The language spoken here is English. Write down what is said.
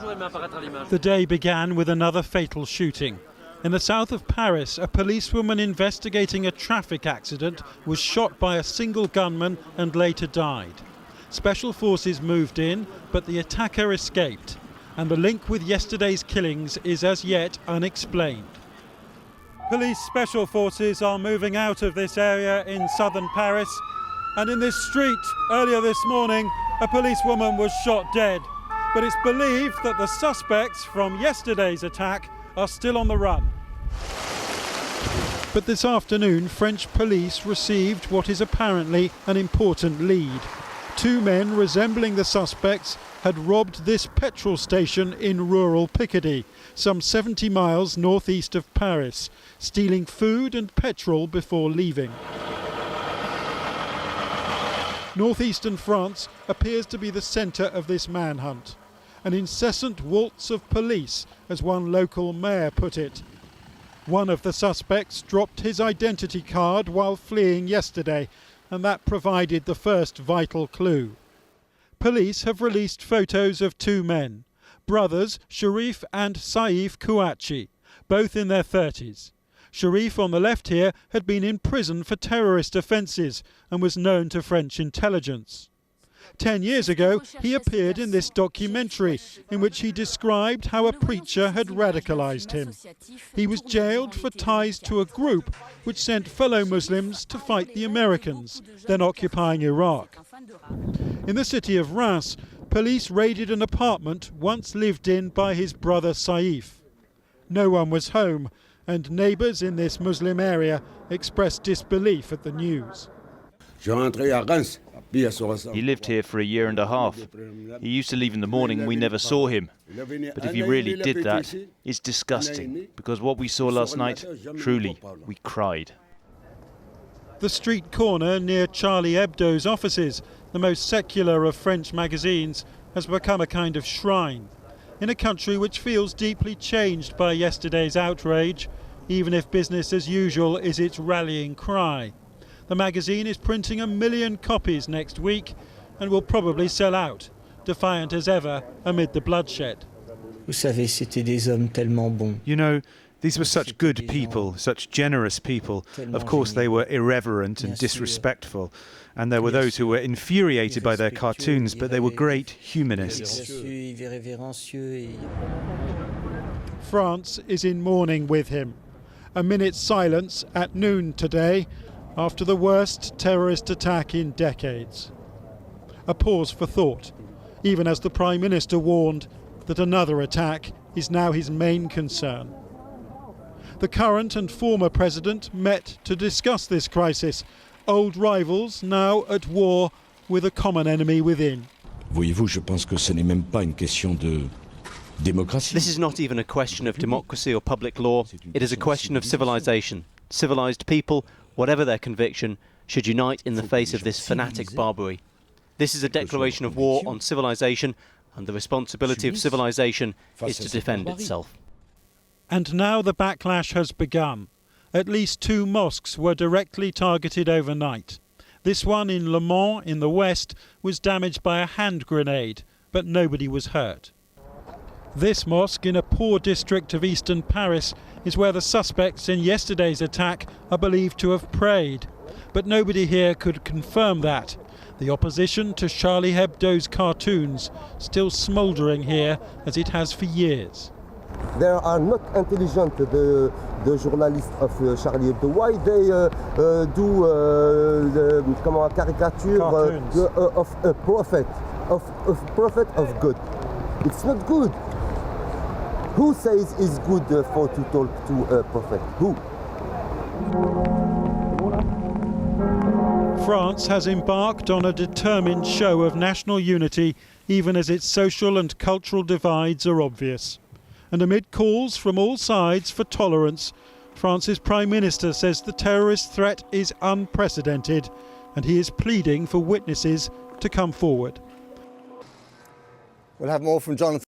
The day began with another fatal shooting. In the south of Paris, a policewoman investigating a traffic accident was shot by a single gunman and later died. Special forces moved in, but the attacker escaped, and the link with yesterday's killings is as yet unexplained. Police special forces are moving out of this area in southern Paris, and in this street earlier this morning a policewoman was shot dead. But it's believed that the suspects from yesterday's attack are still on the run. But this afternoon French police received what is apparently an important lead. Two men resembling the suspects had robbed this petrol station in rural Picardy, some 70 miles northeast of Paris, stealing food and petrol before leaving. Northeastern France appears to be the centre of this manhunt. An incessant waltz of police, as one local mayor put it. One of the suspects dropped his identity card while fleeing yesterday, and that provided the first vital clue. Police have released photos of two men, brothers Sharif and Saif Kouachi, both in their 30s. Sharif on the left here had been in prison for terrorist offences and was known to French intelligence. 10 years ago, he appeared in this documentary in which he described how a preacher had radicalised him. He was jailed for ties to a group which sent fellow Muslims to fight the Americans, then occupying Iraq. In the city of Reims, police raided an apartment once lived in by his brother Saif. No one was home, and neighbours in this Muslim area expressed disbelief at the news. He lived here for a year and a half. He used to leave in the morning, we never saw him. But if he really did that, it's disgusting, because what we saw last night, truly, we cried. The street corner near Charlie Hebdo's offices, the most secular of French magazines, has become a kind of shrine. In a country which feels deeply changed by yesterday's outrage, even if business as usual is its rallying cry. The magazine is printing 1 million copies next week and will probably sell out, defiant as ever amid the bloodshed. You know, these were such good people, such generous people. Of course, they were irreverent and disrespectful, and there were those who were infuriated by their cartoons, but they were great humanists. France is in mourning with him. A minute's silence at noon today, after the worst terrorist attack in decades. A pause for thought, even as the Prime Minister warned that another attack is now his main concern. The current and former president met to discuss this crisis, old rivals now at war with a common enemy within. Voyez-vous, je pense que ce n'est même pas une question de démocratie. This is not even a question of democracy or public law, it is a question of civilization. Civilized people, whatever their conviction, should unite in the face of this fanatic barbary. This is a declaration of war on civilization, and the responsibility of civilization is to defend itself. And now the backlash has begun. At least 2 mosques were directly targeted overnight. This one in Le Mans in the west was damaged by a hand grenade, but nobody was hurt. This mosque in a poor district of eastern Paris is where the suspects in yesterday's attack are believed to have prayed. But nobody here could confirm that. The opposition to Charlie Hebdo's cartoons still smouldering here as it has for years. They are not intelligent, the journalists of Charlie Hebdo. Why they do the caricature of a prophet, of prophet of God? It's not good. Who says it's good for to talk to a prophet? Who? France has embarked on a determined show of national unity, even as its social and cultural divides are obvious. And amid calls from all sides for tolerance, France's Prime Minister says the terrorist threat is unprecedented, and he is pleading for witnesses to come forward. We'll have more from Jonathan.